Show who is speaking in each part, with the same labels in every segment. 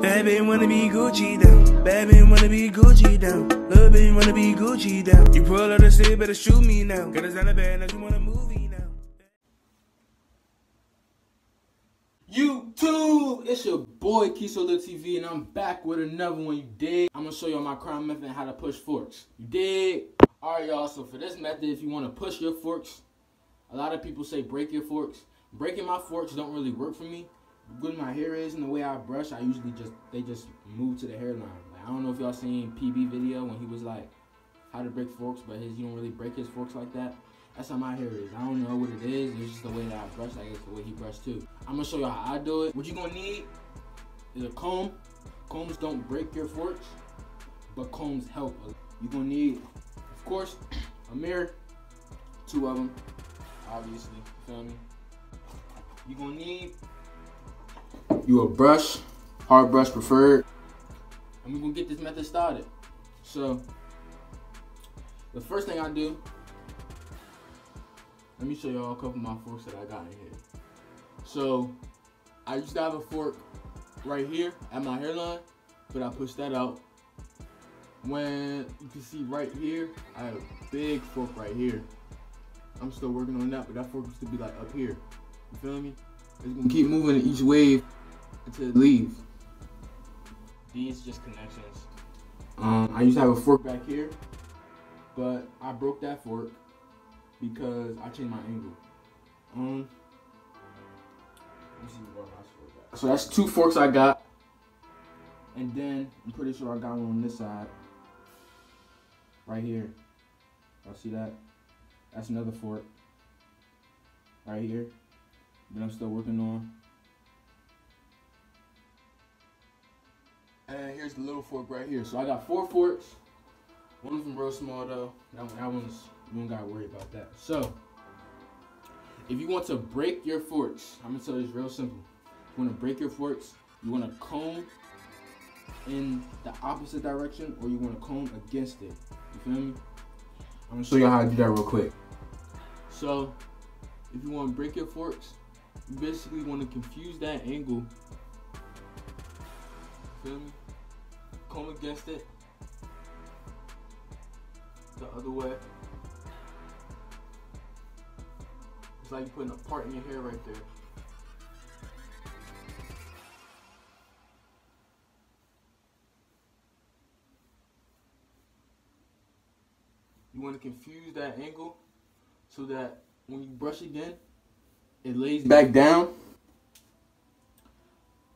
Speaker 1: Bad bitch wanna be Gucci down. Bad bitch wanna be Gucci down. Little bitch wanna be Gucci down. You pull up the city, better shoot me now. Cause it's not a bad, now you want a movie now.
Speaker 2: YouTube, it's your boy Keeso TV, and I'm back with another one. You dig? I'm gonna show y'all my crime method and how to push forks. You dig? Alright, y'all. So for this method, if you want to push your forks, a lot of people say break your forks. Breaking my forks don't really work for me. Good my hair is and the way I brush, I usually they just move to the hairline. Like, I don't know if y'all seen PB video when he was like how to break forks, but you don't really break his forks like that. That's how my hair is. I don't know what it is. It's just the way that I brush. Like it's the way he brushed too. I'm gonna show y'all how I do it. What you gonna need is a comb. Combs don't break your forks, but combs help. You gonna need, of course, a mirror, 2 of them, obviously. You feel me? You gonna need you a brush, hard brush preferred, and we're gonna get this method started. So the first thing I do, let me show y'all a couple of my forks that I got in here. So I used to have a fork right here at my hairline, but I pushed that out. When you can see right here, I have a big fork right here. I'm still working on that, but that fork used to be like up here. You feel me? It's gonna keep moving in each wave until it leaves. These just connections. I used to have a fork back here, but I broke that fork because I changed my angle. Let me see where my fork at. So that's 2 forks I got, and then I'm pretty sure I got one on this side, right here. Y'all see that? That's another fork, right here, that I'm still working on. And here's the little fork right here. So I got 4 forks. One of them real small though. That one's, you don't gotta worry about that. So if you want to break your forks, I'm gonna tell you it's real simple. If you want to break your forks, you want to comb in the opposite direction, or you want to comb against it. You feel me? I'm gonna show you how to do that real quick. So if you want to break your forks, you basically want to confuse that angle. Feel me? Comb against it the other way. It's like you're putting a part in your hair right there. You want to confuse that angle so that when you brush again, it lays back down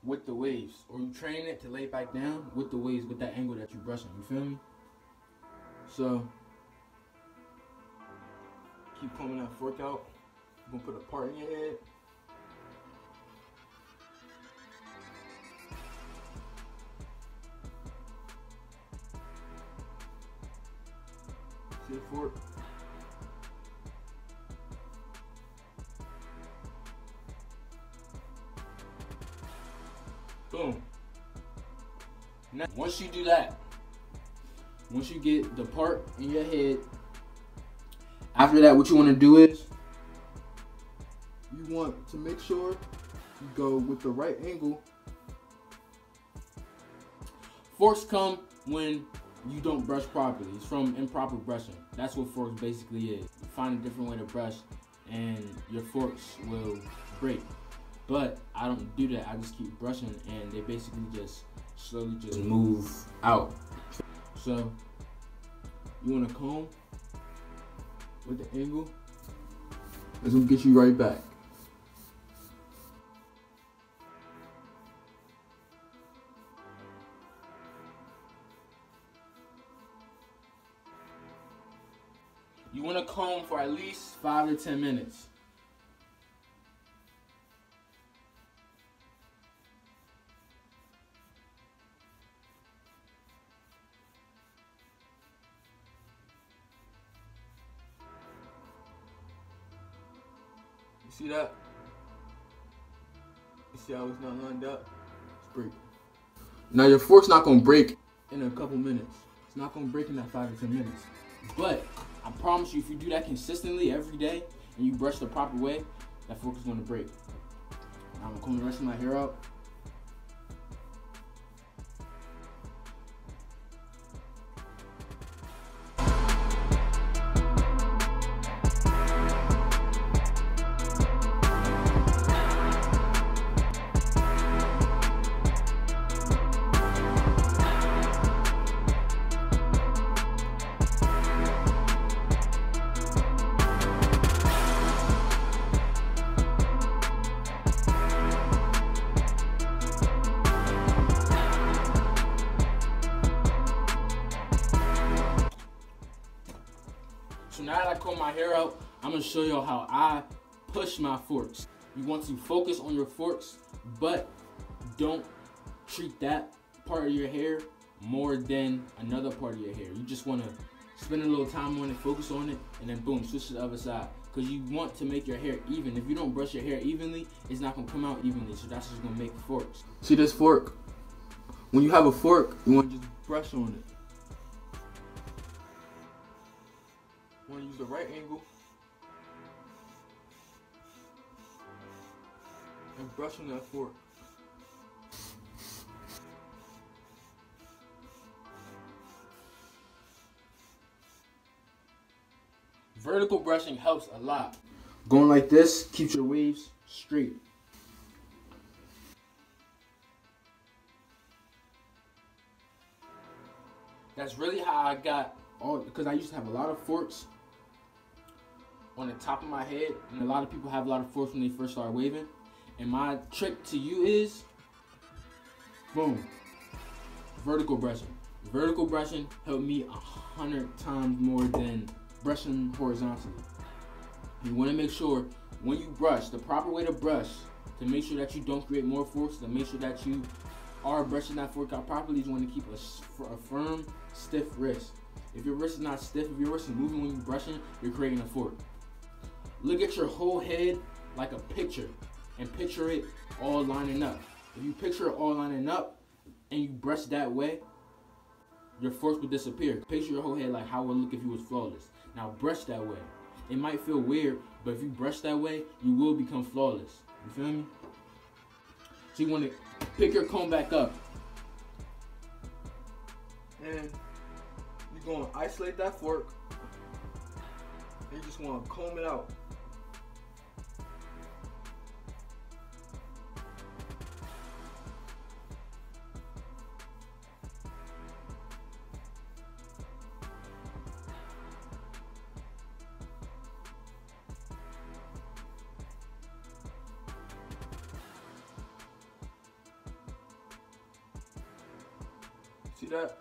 Speaker 2: with the waves, or you train it to lay back down with the waves, with that angle that you're brushing. You feel me? So keep combing that fork out. You're gonna put a part in your head. See the fork? Boom. Now, once you do that, once you get the part in your head, after that, what you want to do is you want to make sure you go with the right angle. Forks come when you don't brush properly. It's from improper brushing. That's what forks basically is. You find a different way to brush and your forks will break. But I don't do that. I just keep brushing and they basically just slowly just move out. So you want to comb with the angle. It's gonna get you right back. You want to comb for at least 5 to 10 minutes. You see that? You see how it's not lined up? It's breaking. Now your fork's not gonna break in a couple minutes. It's not gonna break in that 5 to 10 minutes. But I promise you, if you do that consistently every day and you brush the proper way, that fork is gonna break. Now I'm gonna comb the rest of my hair out. comb my hair out, I'm gonna show y'all how I push my forks. You want to focus on your forks, but don't treat that part of your hair more than another part of your hair. You just want to spend a little time on it, focus on it, and then boom, switch to the other side. Because you want to make your hair even. If you don't brush your hair evenly, it's not going to come out evenly. So that's just going to make the forks. See this fork? When you have a fork, you want to just brush on it. You want to use the right angle and brush on that fork. Vertical brushing helps a lot. Going like this keeps your waves straight. That's really how I got all, because I used to have a lot of forks on the top of my head, and a lot of people have a lot of forks when they first start waving. And my trick to you is, boom, vertical brushing. Vertical brushing helped me 100 times more than brushing horizontally. You want to make sure when you brush, the proper way to brush, to make sure that you don't create more forks, to make sure that you are brushing that fork out properly, is you want to keep a firm, stiff wrist. If your wrist is not stiff, if your wrist is moving when you're brushing, you're creating a fork. Look at your whole head like a picture, and picture it all lining up. If you picture it all lining up and you brush that way, your forks will disappear. Picture your whole head like how it would look if you was flawless. Now brush that way. It might feel weird, but if you brush that way, you will become flawless. You feel me? So you want to pick your comb back up. And you're going to isolate that fork. And you just want to comb it out.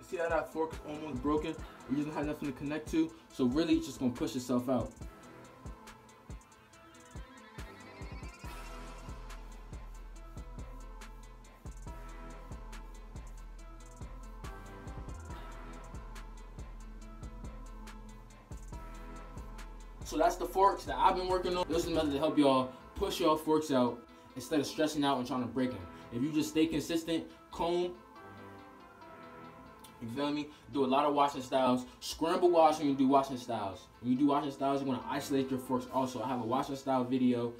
Speaker 2: See how that fork is almost broken? It doesn't have nothing to connect to, so really it's just gonna push itself out. So that's the forks that I've been working on. This is a method to help y'all push y'all forks out instead of stressing out and trying to break them. If you just stay consistent, comb, you feel me? Do a lot of washing styles. Scramble wash when you do washing styles. When you do washing styles, you want to isolate your forks also. I have a washing style video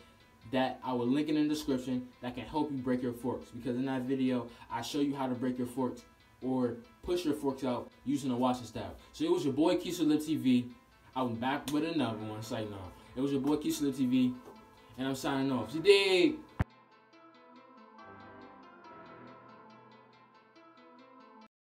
Speaker 2: that I will link in the description that can help you break your forks. Because in that video, I show you how to break your forks or push your forks out using a washing style. So it was your boy Keisha Lip TV. I'm back with another one. Say no. It was your boy Keisha Lip TV. And I'm signing off. You dig?